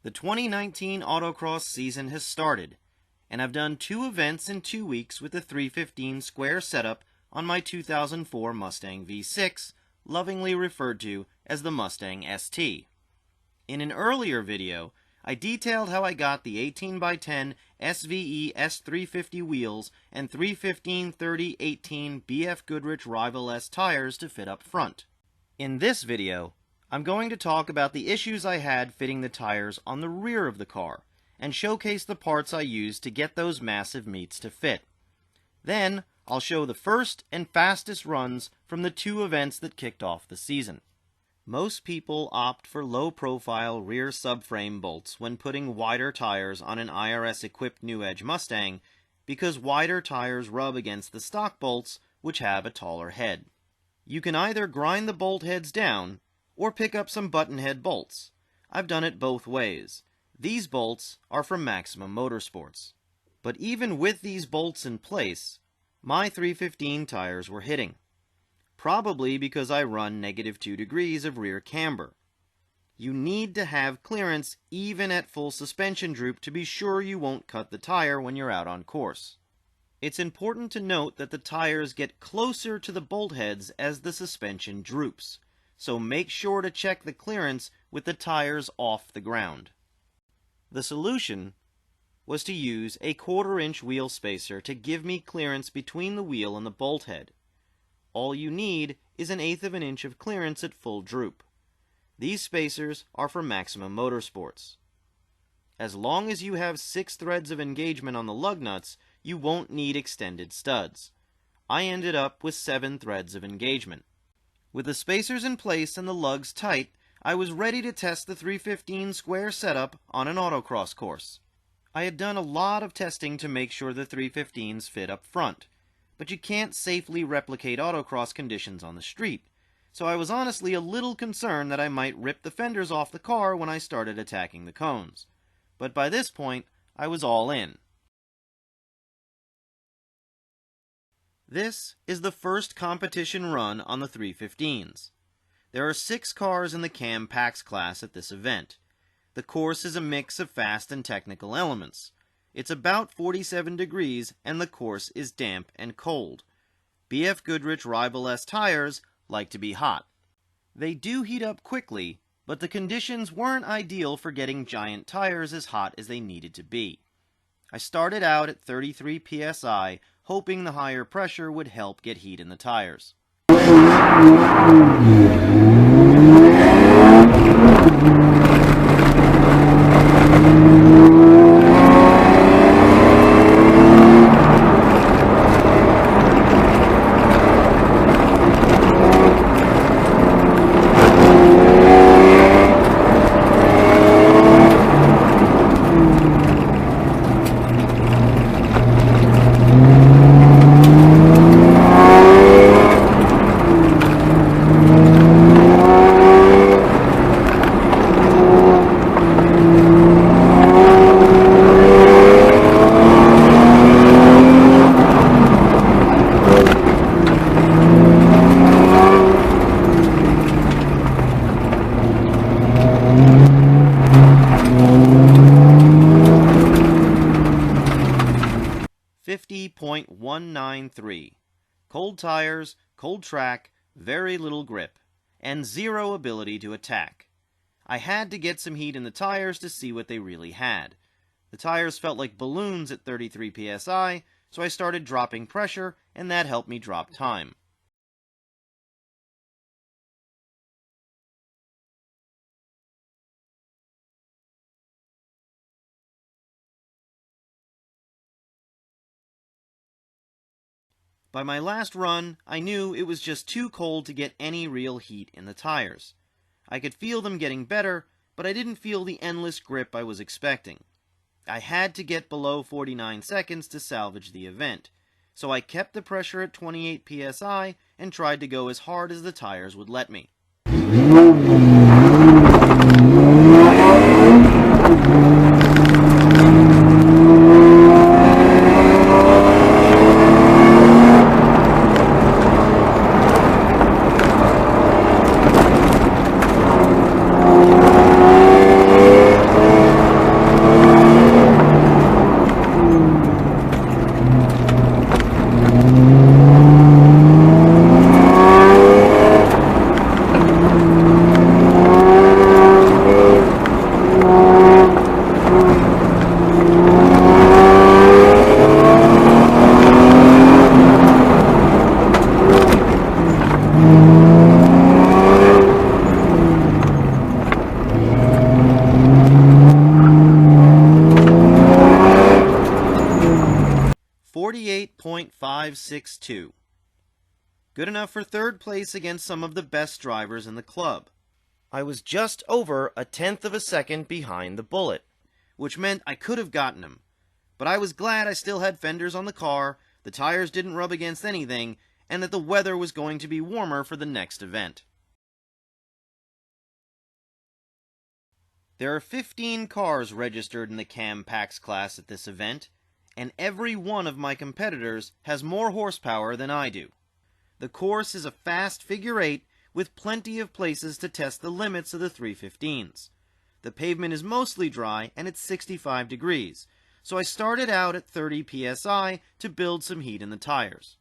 The 2019 Autocross season has started, and I've done 2 events in 2 weeks with the 315 square setup on my 2004 Mustang V6, lovingly referred to as the Mustang ST. In an earlier video, I detailed how I got the 18x10 SVE S350 wheels and 315/30/18 BF Goodrich Rival S tires to fit up front. In this video, I'm going to talk about the issues I had fitting the tires on the rear of the car, and showcase the parts I used to get those massive meats to fit. Then, I'll show the first and fastest runs from the 2 events that kicked off the season. Most people opt for low-profile rear subframe bolts when putting wider tires on an IRS-equipped new Edge Mustang because wider tires rub against the stock bolts, which have a taller head. You can either grind the bolt heads down or pick up some button head bolts. I've done it both ways. These bolts are from Maximum Motorsports. But even with these bolts in place, my 315 tires were hitting. Probably because I run -2 degrees of rear camber. You need to have clearance even at full suspension droop to be sure you won't cut the tire when you're out on course. It's important to note that the tires get closer to the bolt heads as the suspension droops, so make sure to check the clearance with the tires off the ground. The solution was to use a 1/4-inch wheel spacer to give me clearance between the wheel and the bolt head. All you need is 1/8 of an inch of clearance at full droop. These spacers are from Maximum Motorsports. As long as you have 6 threads of engagement on the lug nuts, you won't need extended studs. I ended up with 7 threads of engagement. With the spacers in place and the lugs tight, I was ready to test the 315 square setup on an autocross course. I had done a lot of testing to make sure the 315s fit up front, but you can't safely replicate autocross conditions on the street, so I was honestly a little concerned that I might rip the fenders off the car when I started attacking the cones. But by this point, I was all in. This is the first competition run on the 315s. There are 6 cars in the CAM PAX Class at this event. The course is a mix of fast and technical elements. It's about 47 degrees and the course is damp and cold. BF Goodrich Rival S tires like to be hot. They do heat up quickly, but the conditions weren't ideal for getting giant tires as hot as they needed to be. I started out at 33 psi, hoping the higher pressure would help get heat in the tires. .193. Cold tires, cold track, very little grip, and 0 ability to attack. I had to get some heat in the tires to see what they really had. The tires felt like balloons at 33 psi, so I started dropping pressure, and that helped me drop time. By my last run, I knew it was just too cold to get any real heat in the tires. I could feel them getting better, but I didn't feel the endless grip I was expecting. I had to get below 49 seconds to salvage the event, so I kept the pressure at 28 psi and tried to go as hard as the tires would let me. 48.562. Good enough for third place against some of the best drivers in the club. I was just over a tenth of a second behind the Bullet, which meant I could have gotten him. But I was glad I still had fenders on the car, the tires didn't rub against anything, and that the weather was going to be warmer for the next event. There are 15 cars registered in the CAM PAX Class at this event, and every one of my competitors has more horsepower than I do. The course is a fast figure 8 with plenty of places to test the limits of the 315s. The pavement is mostly dry and it's 65 degrees, so I started out at 30 psi to build some heat in the tires.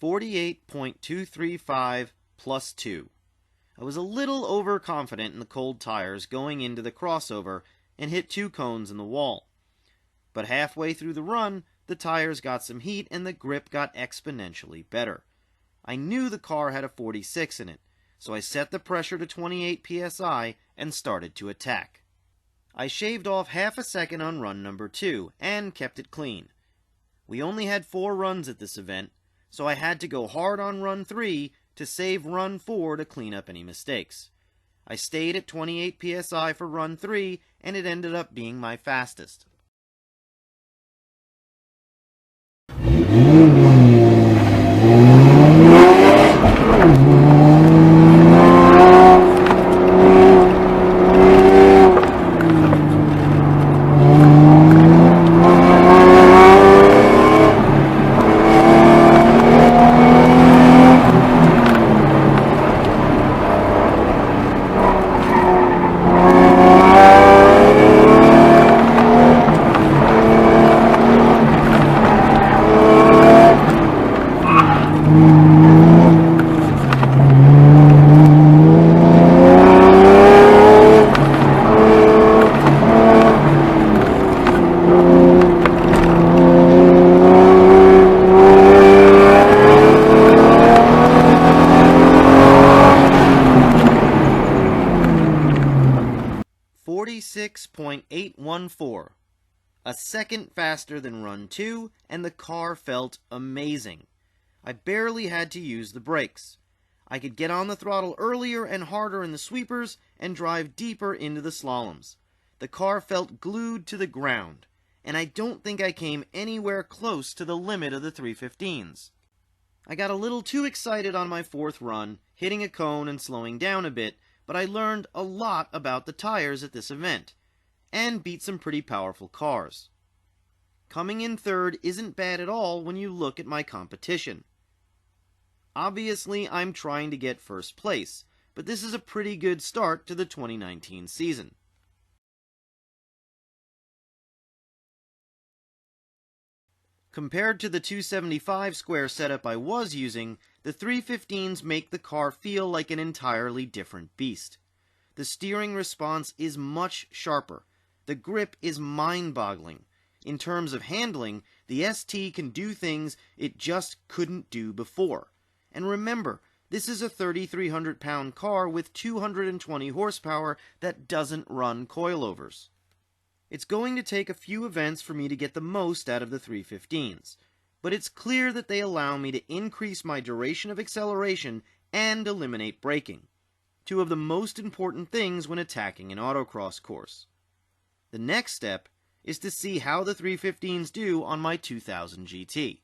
48.235 plus 2. I was a little overconfident in the cold tires going into the crossover and hit 2 cones in the wall. But halfway through the run, the tires got some heat and the grip got exponentially better. I knew the car had a 46 in it, so I set the pressure to 28 psi and started to attack. I shaved off half a second on run number 2 and kept it clean. We only had 4 runs at this event, so I had to go hard on run 3 to save run 4 to clean up any mistakes. I stayed at 28 psi for run 3 and it ended up being my fastest. .814, a second faster than run 2, and the car felt amazing. I barely had to use the brakes. I could get on the throttle earlier and harder in the sweepers and drive deeper into the slaloms. The car felt glued to the ground, and I don't think I came anywhere close to the limit of the 315s. I got a little too excited on my 4th run, hitting a cone and slowing down a bit, but I learned a lot about the tires at this event, and beat some pretty powerful cars. Coming in 3rd isn't bad at all when you look at my competition. Obviously, I'm trying to get 1st place, but this is a pretty good start to the 2019 season. Compared to the 275 square setup I was using, the 315s make the car feel like an entirely different beast. The steering response is much sharper. The grip is mind-boggling. In terms of handling, the ST can do things it just couldn't do before. And remember, this is a 3,300-pound car with 220 horsepower that doesn't run coilovers. It's going to take a few events for me to get the most out of the 315s, but it's clear that they allow me to increase my duration of acceleration and eliminate braking, 2 of the most important things when attacking an autocross course. The next step is to see how the 315s do on my 2000 GT.